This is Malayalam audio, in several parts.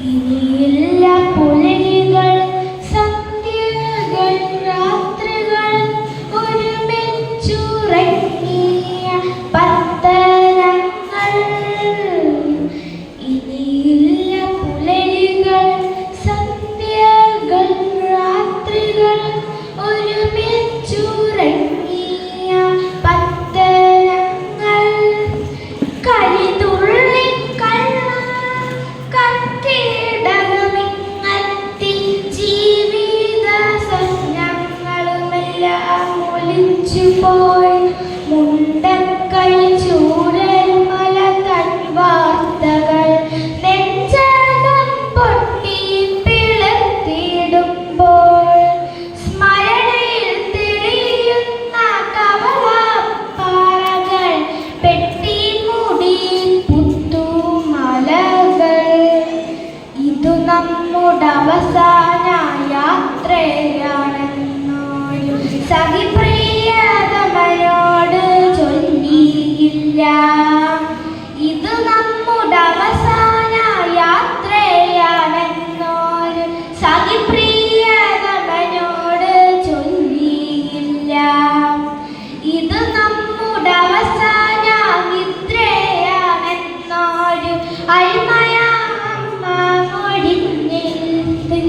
ഇനിയില്ല പുലരികൾ, സന്ധ്യകൾ, രാത്രികൾ, ഒരുമിച്ചുറങ്ങിയ പത്തരങ്ങൾ. ഇനിയില്ല പുലരികൾ, സന്ധ്യകൾ, രാത്രികൾ, ഒരുമിച്ചുറങ്ങിയ പത്തരങ്ങൾ. കരിതുള്ളി കത്തിടകമിങ്ങത്തി ജീവിത സ്വപ്നങ്ങളുമെല്ലാം ഒലിച്ചുപോയി. മുണ്ടക്കൈ ചൂരൽ മല തൻ വാർത്തകൾ നെഞ്ചകം പൊട്ടി പിളർത്തിടുമ്പോൾ സ്മരണയിൽ തെളിയുന്ന കവളപ്പാറകൾ, പെട്ടിമുടി പുത്തുമലകൾ. ഇതു നമ്മുടെ അവസാന യാത്രയാണെന്നൊരു സഖി പ്രിയതമനോട് ചൊല്ലിയില്ല. ഇത് നമ്മുടെ അവസാന യാത്രയാണെന്നൊരു സഖി പ്രിയതമനോട് ചൊല്ലിയില്ല. ഇത് നമ്മുടെ അവസാന നിദ്രയാണെന്നൊരു അൽമയമ്മ മൊഴിഞ്ഞെഴുത്ത്.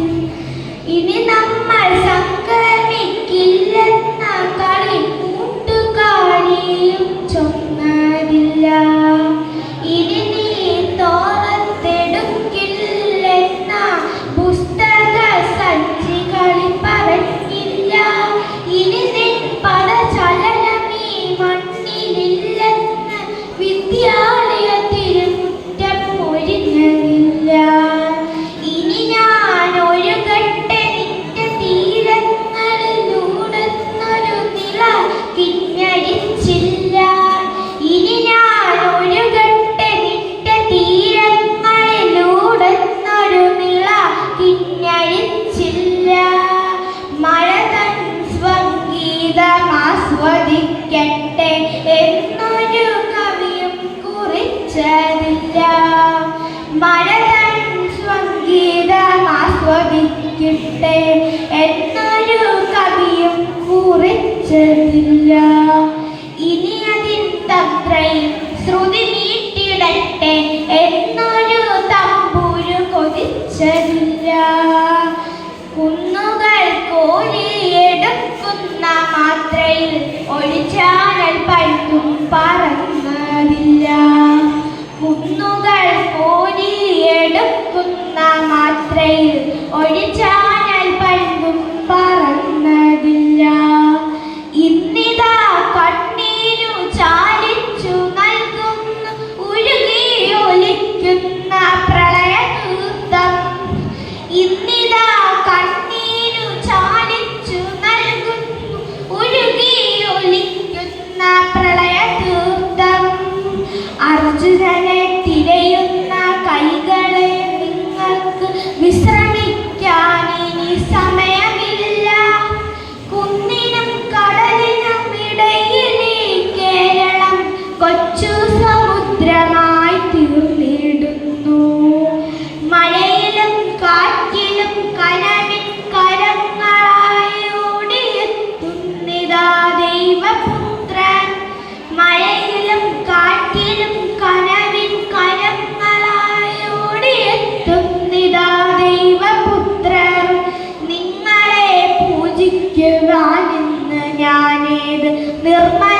ഇനി നമ്മൾ സംഗമിക്കില്ലെന്ന കളി കൂട്ടുകാരിയും ചൊന്നതില്ല. ഇനി നീ തോളത്തെടുക്കില്ലെന്ന പുസ്തക സഞ്ചികളി പറഞ്ഞില്ല. ഇനി നിൻ പദചലനമീ മണ്ണിലില്ലെന്ന് വിദ്യാലയ തിരുമുറ്റം ഒഴിഞ്ഞതില്ല. ഇനി ഞാൻ ഒഴുകട്ടെ നിന്റെ തീരങ്ങളിലൂടുന്നൊരു നില കിഞ്ഞടിച്ചില്ല. ഇനി ഞാൻ ഒഴുകട്ടെ നിന്റെ തീരങ്ങളിലൂടുന്നൊരു നില കിഞ്ഞടിച്ചില്ല. മഴ തൻ സംഗീതമാസ്വദിക്കട്ടെ എന്നൊരു കവിയും കുറിച്ചതില്ല. മഴ തൻ സംഗീതമാസ്വദിക്കട്ടെ എന്നൊരു കവിയും കുറിച്ചതില്ല. ഇനി അതിൻ തന്ത്രയിൽ ശ്രുതി മീട്ടിടട്ടെ എന്നൊരു തമ്പുരു കൊതിച്ചതില്ല. കുന്നുകൾ കോരിയെടുക്കുന്ന മാത്രയിൽ ഒരു ചാനൽ പഴുതും പറന്നതില്ല. കുന്നുകൾ കോരിയെടുക്കുന്ന മാത്രയിൽ ഒരു ചാനൽ പഴുതും പറന്നതില്ല. ഇന്നിതാ കണ്ണീരു ചാലിച്ചു നൽകുന്നു ഉരുകിയൊലിക്കുന്ന പ്രളയതീർത്ഥം. ഇന്നിതാ കണ്ണീരു ചാലിച്ചു നൽകുന്നു ഉരുകിയൊലിക്കുന്ന പ്രളയതീർത്ഥം. അർജുനനെ തിരയുന്ന കൈകളെ നിങ്ങൾക്ക് വിശ്രമിക്കാൻ ഇനി സമയമില്ല. കുന്നിനും കടലിനും ഇടയിലെ കേരളം കൊച്ചു സമുദ്രമായി തീർന്നിടുന്നു. മഴയിലും കാറ്റിലും കനവിൻ കരങ്ങളായി ഓടിയെത്തുന്നിതാ ദൈവപുത്രൻ. മഴയിലും കാറ്റിലും കനവിൻ കരങ്ങളായി ഓടിയെത്തുന്നിതാ ദൈവപുത്രൻ. നിങ്ങളെ പൂജിക്കുവാൻ ഇന്ന് ഞാനേത് നിർമ്മല